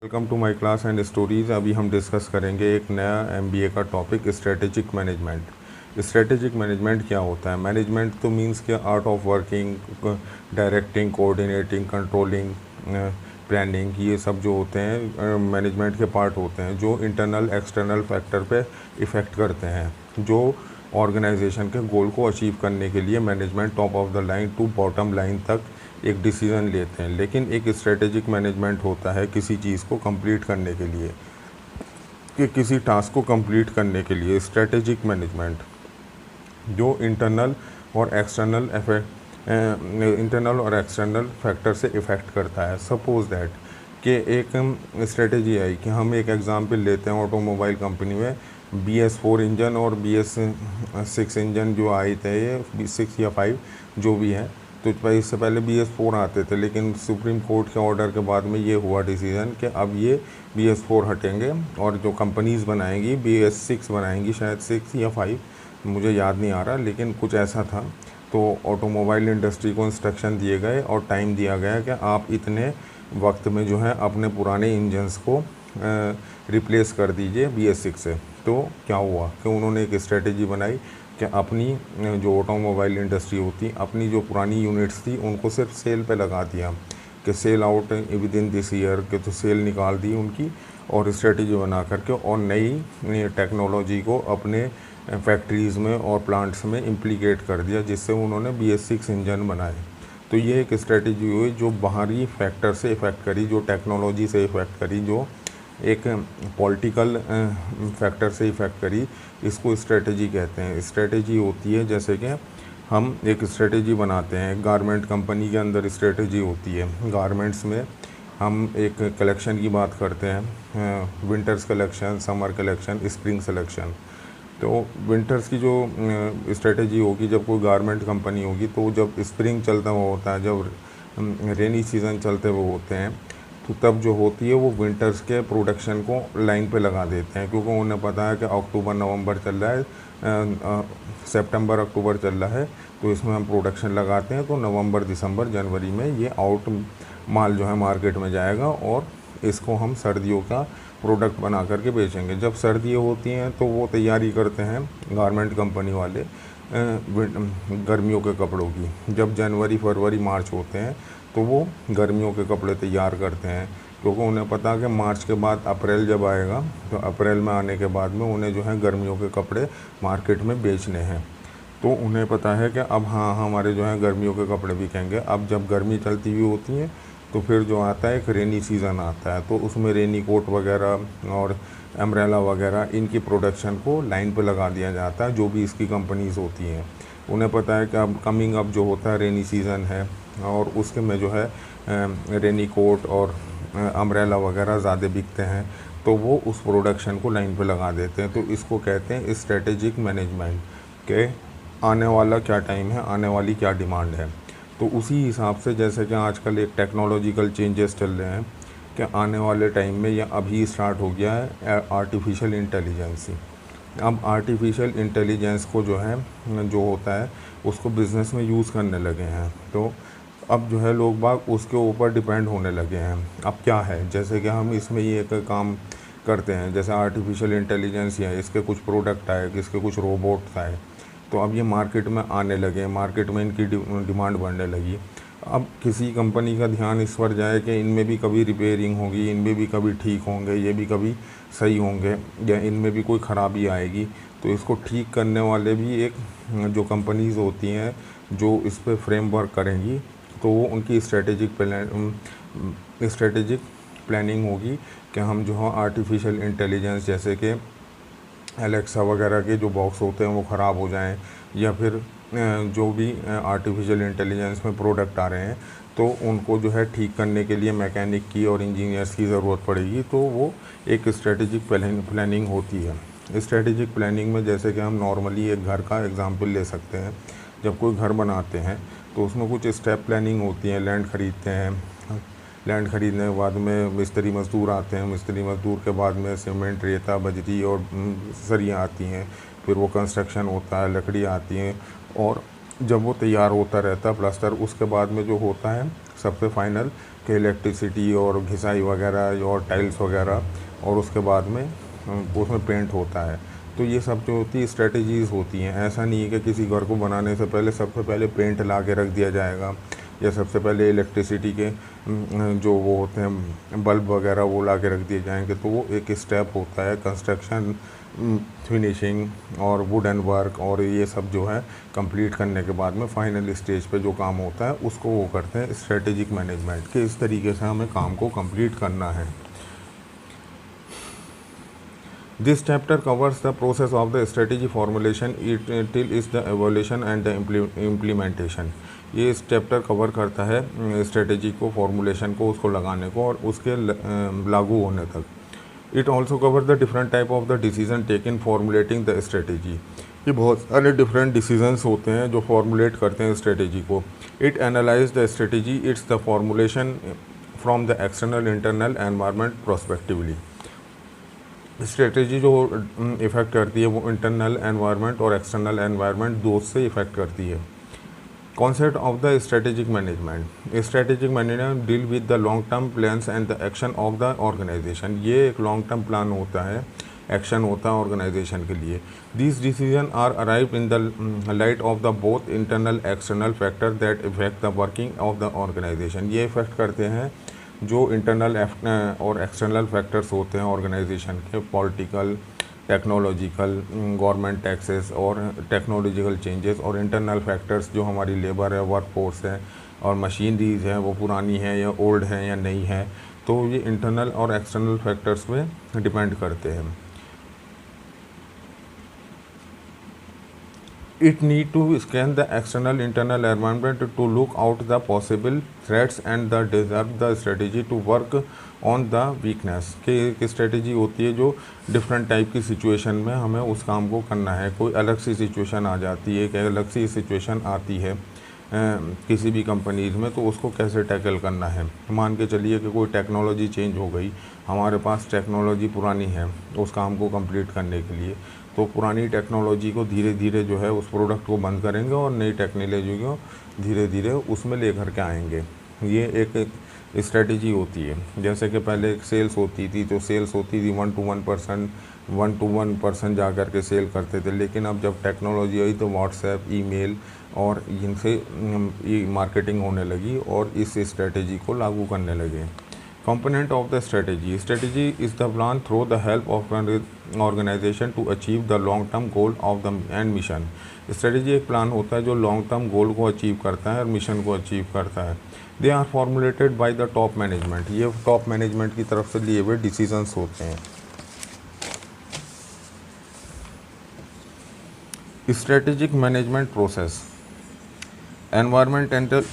Welcome to my class and stories. अभी हम discuss करेंगे एक नया एमबीए का topic, strategic management. Strategic management क्या होता है? मैनेजमेंट तो मींस के art of working, directing, coordinating, controlling, planning, ये सब जो होते हैं मैनेजमेंट के पार्ट होते हैं जो इंटरनल एक्सटर्नल फैक्टर पे इफ़ेक्ट करते हैं, जो ऑर्गेनाइजेशन के गोल को अचीव करने के लिए management top of the line to bottom line तक एक डिसीज़न लेते हैं। लेकिन एक स्ट्रेटेजिक मैनेजमेंट होता है किसी चीज़ को कंप्लीट करने के लिए, कि किसी टास्क को कंप्लीट करने के लिए स्ट्रेटेजिक मैनेजमेंट जो इंटरनल और एक्सटर्नल फैक्टर से इफ़ेक्ट करता है। सपोज दैट कि एक स्ट्रेटेजी आई कि हम एक एग्ज़ाम्पल लेते हैं, ऑटोमोबाइल कंपनी में BS4 इंजन और BS6 इंजन जो आए थे, ये 6 या 5 जो भी है, तो इससे पहले BS4 आते थे, लेकिन सुप्रीम कोर्ट के ऑर्डर के बाद में ये हुआ डिसीज़न कि अब ये BS4 हटेंगे और जो कंपनीज़ बनाएंगी BS6 बनाएंगी, शायद 6 या 5, मुझे याद नहीं आ रहा, लेकिन कुछ ऐसा था। तो ऑटोमोबाइल इंडस्ट्री को इंस्ट्रक्शन दिए गए और टाइम दिया गया कि आप इतने वक्त में जो है अपने पुराने इंजन्स को रिप्लेस कर दीजिए BS6 से। तो क्या हुआ कि उन्होंने एक स्ट्रेटेजी बनाई कि अपनी जो ऑटोमोबाइल इंडस्ट्री होती, अपनी जो पुरानी यूनिट्स थी उनको सिर्फ सेल पे लगा दिया कि sell out with in this year के, तो सेल निकाल दी उनकी और स्ट्रेटेजी बना करके और नई टेक्नोलॉजी को अपने फैक्ट्रीज़ में और प्लांट्स में इम्प्लीकेट कर दिया, जिससे उन्होंने BS6 इंजन बनाए। तो ये एक स्ट्रेटेजी हुई जो बाहरी फैक्टर से इफ़ेक्ट करी, जो टेक्नोलॉजी से इफ़ेक्ट करी, जो एक पॉलिटिकल फैक्टर से इफ़ेक्ट करी। इसको स्ट्रेटेजी कहते हैं। स्ट्रेटेजी होती है जैसे कि हम एक स्ट्रेटेजी बनाते हैं, गारमेंट कंपनी के अंदर स्ट्रेटेजी होती है। गारमेंट्स में हम एक कलेक्शन की बात करते हैं, winters collection, summer collection, spring collection. तो विंटर्स की जो स्ट्रेटेजी होगी, जब कोई गारमेंट कंपनी होगी, तो जब स्प्रिंग चलता हुआ होता है, जब रेनी सीज़न चलते हुए होते हैं, तो तब जो होती है वो विंटर्स के प्रोडक्शन को लाइन पे लगा देते हैं, क्योंकि उन्हें पता है कि अक्टूबर नवंबर चल रहा है, सितंबर अक्टूबर चल रहा है, तो इसमें हम प्रोडक्शन लगाते हैं, तो नवंबर दिसंबर जनवरी में ये आउट माल जो है मार्केट में जाएगा और इसको हम सर्दियों का प्रोडक्ट बना करके बेचेंगे। जब सर्दियाँ होती हैं तो वो तैयारी करते हैं गारमेंट कंपनी वाले गर्मियों के कपड़ों की। जब जनवरी फरवरी मार्च होते हैं तो वो गर्मियों के कपड़े तैयार करते हैं, क्योंकि उन्हें पता है कि मार्च के बाद अप्रैल जब आएगा, तो अप्रैल में आने के बाद में उन्हें जो है गर्मियों के कपड़े मार्केट में बेचने हैं। तो उन्हें पता है कि अब हाँ, हमारे जो है गर्मियों के कपड़े बिकेंगे। अब जब गर्मी चलती हुई होती है तो फिर जो आता है एक रेनी सीज़न आता है, तो उसमें रेनी कोट वगैरह और अम्ब्रेला वगैरह इनकी प्रोडक्शन को लाइन पे लगा दिया जाता है, जो भी इसकी कंपनीज़ होती हैं। उन्हें पता है कि अब कमिंग अप जो होता है रेनी सीज़न है और उसके में जो है रेनी कोट और अम्ब्रेला वगैरह ज़्यादा बिकते हैं, तो वो उस प्रोडक्शन को लाइन पे लगा देते हैं। तो इसको कहते हैं स्ट्रेटेजिक मैनेजमेंट, के आने वाला क्या टाइम है, आने वाली क्या डिमांड है। तो उसी हिसाब से जैसे कि आजकल एक टेक्नोलॉजिकल चेंजेस चल रहे हैं कि आने वाले टाइम में या अभी स्टार्ट हो गया है आर्टिफिशियल इंटेलिजेंस। अब आर्टिफिशियल इंटेलिजेंस को जो है जो होता है उसको बिज़नेस में यूज़ करने लगे हैं। तो अब जो है लोग बाग उसके ऊपर डिपेंड होने लगे हैं। अब क्या है, जैसे कि हम इसमें ये एक काम करते हैं, जैसे आर्टिफिशियल इंटेलिजेंस है, इसके कुछ प्रोडक्ट आए, इसके कुछ रोबोट्स आए, तो अब ये मार्केट में आने लगे, मार्केट में इनकी डिमांड बढ़ने लगी। अब किसी कंपनी का ध्यान इस पर जाए कि इनमें भी कभी रिपेयरिंग होगी, इनमें भी कभी ठीक होंगे, ये भी कभी सही होंगे, या इनमें भी कोई ख़राबी आएगी, तो इसको ठीक करने वाले भी एक जो कंपनीज़ होती हैं जो इस पर फ्रेमवर्क करेंगी, तो वो उनकी स्ट्रेटेजिक प्लानिंग होगी कि हम जो है आर्टिफिशियल इंटेलिजेंस, जैसे कि एलेक्सा वगैरह के जो बॉक्स होते हैं वो ख़राब हो जाएं, या फिर जो भी आर्टिफिशियल इंटेलिजेंस में प्रोडक्ट आ रहे हैं, तो उनको जो है ठीक करने के लिए मैकेनिक की और इंजीनियर्स की ज़रूरत पड़ेगी। तो वो एक स्ट्रेटेजिक प्लानिंग होती है। स्ट्रेटेजिक प्लानिंग में जैसे कि हम नॉर्मली एक घर का एग्जांपल ले सकते हैं। जब कोई घर बनाते हैं तो उसमें कुछ स्टेप प्लानिंग होती है। लैंड ख़रीदते हैं, लैंड ख़रीदने के बाद में मिस्त्री मज़दूर आते हैं, मिस्त्री मज़दूर के बाद में सीमेंट, रेता, बजरी और सरियाँ आती हैं, फिर वो कंस्ट्रक्शन होता है, लकड़ी आती हैं, और जब वो तैयार होता रहता है प्लास्टर, उसके बाद में जो होता है सबसे फाइनल के इलेक्ट्रिसिटी और घिसाई वगैरह और टाइल्स वगैरह, और उसके बाद में उसमें पेंट होता है। तो ये सब जो होती है स्ट्रेटजीज़ होती हैं। ऐसा नहीं है कि किसी घर को बनाने से पहले सबसे पहले पेंट ला के रख दिया जाएगा, या सबसे पहले इलेक्ट्रिसिटी के जो वो होते हैं बल्ब वगैरह वो ला के रख दिए जाएंगे। तो वो एक स्टेप होता है कंस्ट्रक्शन, फिनिशिंग और वुड एंड वर्क, और ये सब जो है कंप्लीट करने के बाद में फाइनल स्टेज पे जो काम होता है उसको वो करते हैं स्ट्रेटेजिक मैनेजमेंट, के इस तरीके से हमें काम को कंप्लीट करना है। This chapter covers the process of the strategy formulation till is the evaluation and the implementation। ये इस चैप्टर कवर करता है स्ट्रेटेजी को, फॉर्मुलेशन को, उसको लगाने को और उसके लागू होने तक। It also cover the different type of the decision taken formulating the strategy. ये बहुत सारे डिफरेंट डिसीजंस होते हैं जो फॉर्मुलेट करते हैं स्ट्रेटेजी को। It analyse the strategy, it's the formulation from the external internal environment prospectively. Strategy जो इफ़ेक्ट करती है वो इंटरनल एनवायरनमेंट और एक्सटर्नल एनवायरनमेंट दो से इफ़ेक्ट करती है। Concept of the strategic management. Strategic management deal with the long term plans and the action of the organisation. ये एक लॉन्ग टर्म प्लान होता है, एक्शन होता है ऑर्गेनाइजेशन के लिए। This decision are arrive in the light of the both internal external factor that effect the working of the organisation. ये effect करते हैं जो इंटरनल और एक्सटर्नल फैक्टर्स होते हैं ऑर्गेनाइजेशन के, पॉलिटिकल, टेक्नोलॉजिकल, गवर्नमेंट टैक्सेस और टेक्नोलॉजिकल चेंजेस, और इंटरनल फैक्टर्स जो हमारी लेबर है, वर्क फोर्स है और मशीनरीज हैं वो पुरानी है या ओल्ड है या नई है। तो ये इंटरनल और एक्सटर्नल फैक्टर्स पे डिपेंड करते हैं। It need to scan the external internal environment to look out the possible threats and the deserve the strategy to work on the weakness। कि एक स्ट्रेटेजी होती है जो डिफरेंट टाइप की सिचुएशन में हमें उस काम को करना है। कोई अलग सी सिचुएशन आ जाती है, एक अलग सी सिचुएशन आती है किसी भी कंपनीज में, तो उसको कैसे टैकल करना है। मान के चलिए कि कोई टेक्नोलॉजी चेंज हो गई, हमारे पास टेक्नोलॉजी पुरानी है उस काम को कंप्लीट करने के लिए, तो पुरानी टेक्नोलॉजी को धीरे धीरे जो है उस प्रोडक्ट को बंद करेंगे और नई टेक्नोलॉजी को धीरे धीरे उसमें लेकर के आएंगे। ये एक स्ट्रेटेजी होती है। जैसे कि पहले एक सेल्स होती थी, तो सेल्स होती थी 1 to 1 पर्सन जा कर के सेल करते थे, लेकिन अब जब टेक्नोलॉजी आई तो व्हाट्सएप, ईमेल और इनसे मार्केटिंग होने लगी और इस स्ट्रेटेजी को लागू करने लगे। Component of the strategy. Strategy is the plan through the help of an organization to achieve the long-term goal of the and mission. Strategy एक प्लान होता है जो लॉन्ग टर्म गोल को अचीव करता है और मिशन को अचीव करता है। They are formulated by the top management. ये टॉप मैनेजमेंट की तरफ से लिए हुए डिसीजंस होते हैं। Strategic management process. Environmental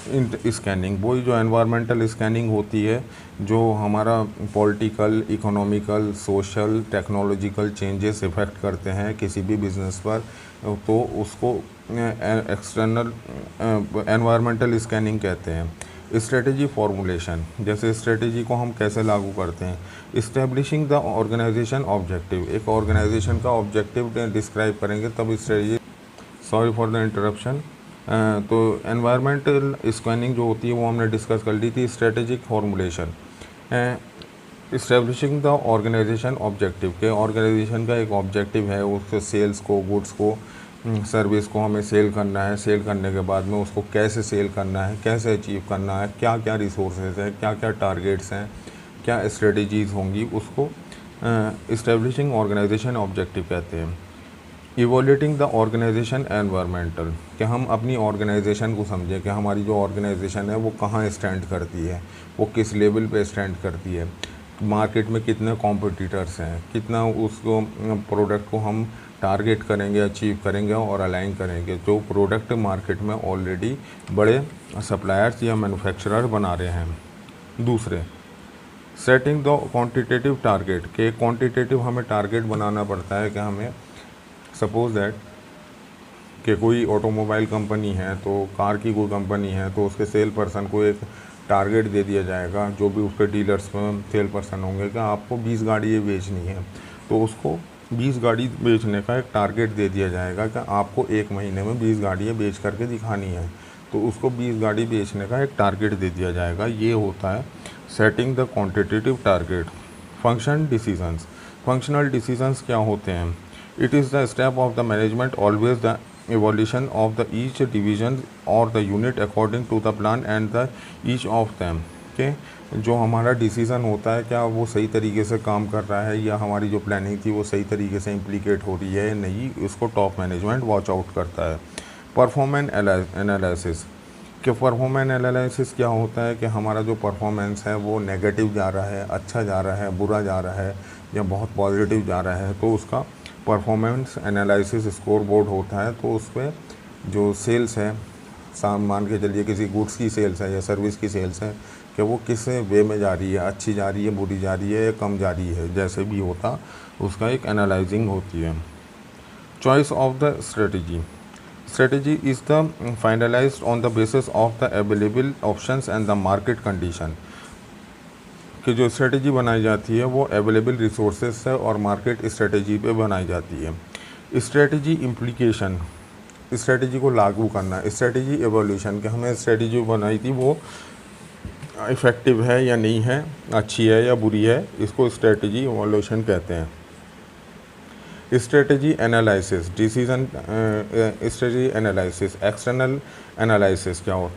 scanning, वही जो एनवायरमेंटल स्कैनिंग होती है जो हमारा political, economical, social, technological changes effect करते हैं किसी भी बिज़नेस पर, तो उसको एक्सटर्नल एनवायरमेंटल स्कैनिंग कहते हैं। स्ट्रेटेजी फॉर्मुलेशन, जैसे स्ट्रेटेजी को हम कैसे लागू करते हैं। इस्टेब्लिशिंग द ऑर्गेनाइजेशन ऑब्जेक्टिव, एक ऑर्गेनाइजेशन का ऑब्जेक्टिव डिस्क्राइब करेंगे तब strategy. Sorry for the interruption. तो एनवायरमेंटल स्कैनिंग जो होती है वो हमने डिस्कस कर ली थी। Strategic formulation, establishing the organisation objective, के ऑर्गेनाइजेशन का एक ऑब्जेक्टिव है, उसके सेल्स को, गुड्स को, सर्विस को हमें सेल करना है। सेल करने के बाद में उसको कैसे सेल करना है, कैसे अचीव करना है, क्या क्या रिसोर्सेज है, क्या क्या टारगेट्स हैं, क्या स्ट्रेटजीज़ होंगी, उसको इस्टेब्लिशिंग ऑर्गेनाइजेशन ऑब्जेक्टिव कहते हैं। इवोल्यूटिंग द ऑर्गेनाइजेशन एनवायरमेंटल, कि हम अपनी ऑर्गेनाइजेशन को समझें कि हमारी जो ऑर्गेनाइजेशन है वो कहाँ स्टैंड करती है, वो किस लेवल पे स्टैंड करती है, मार्केट में कितने कॉम्पिटिटर्स हैं, कितना उसको प्रोडक्ट को हम टारगेट करेंगे, अचीव करेंगे और अलाइन करेंगे जो प्रोडक्ट मार्केट में ऑलरेडी बड़े सप्लायर्स या मैन्युफैक्चरर बना रहे हैं। दूसरे, सेटिंग द क्वांटिटेटिव टारगेट, के क्वांटिटेटिव हमें टारगेट बनाना पड़ता है कि हमें सपोज दैट कि कोई ऑटोमोबाइल कंपनी है, तो कार की कोई कंपनी है, तो उसके सेल पर्सन को एक टारगेट दे दिया जाएगा, जो भी उसके डीलर्स में सेल पर्सन होंगे कि आपको 20 गाड़ी बेचनी है, तो उसको 20 गाड़ी बेचने का एक टारगेट दे दिया जाएगा कि आपको एक महीने में 20 गाड़ियाँ बेच करके दिखानी है। तो उसको 20 गाड़ी बेचने का एक टारगेट दे दिया जाएगा। ये होता है setting the quantitative target. Function decisions, functional decisions क्या होते हैं? It is the step of the management always the evaluation of the each division or the unit according to the plan and the each of them के जो हमारा decision होता है क्या वो सही तरीके से काम कर रहा है या हमारी जो प्लानिंग थी वो सही तरीके से इम्प्लीकेट हो रही है या नहीं, इसको टॉप मैनेजमेंट वॉच आउट करता है। परफॉर्मेंस एनालिसिस कि परफॉर्मेंस एनालिसिस क्या होता है कि हमारा जो परफॉर्मेंस है वो नेगेटिव जा रहा है, अच्छा जा रहा है, बुरा जा रहा है या बहुत पॉजिटिव जा रहा है, तो उसका परफॉर्मेंस एनालिसिस स्कोर बोर्ड होता है। तो उस पर जो सेल्स है, मान के चलिए किसी गुड्स की सेल्स है या सर्विस की सेल्स है कि वो किस वे में जा रही है, अच्छी जा रही है, बुरी जा रही है या कम जा रही है, जैसे भी होता उसका एक एनालाइजिंग होती है। Choice of the strategy, strategy is the finalised on the basis of the available options and the market condition कि जो स्ट्रेटजी बनाई जाती है वो अवेलेबल रिसोर्सेज से और मार्केट स्ट्रेटजी पे बनाई जाती है। स्ट्रेटजी इम्प्लीकेशन, स्ट्रेटजी को लागू करना, स्ट्रेटजी एवोल्यूशन कि हमें स्ट्रेटजी बनाई थी वो इफ़ेक्टिव है या नहीं है, अच्छी है या बुरी है, इसको स्ट्रेटजी एवोल्यूशन कहते हैं। Strategy analysis, decision strategy analysis, external analysis क्या होता है?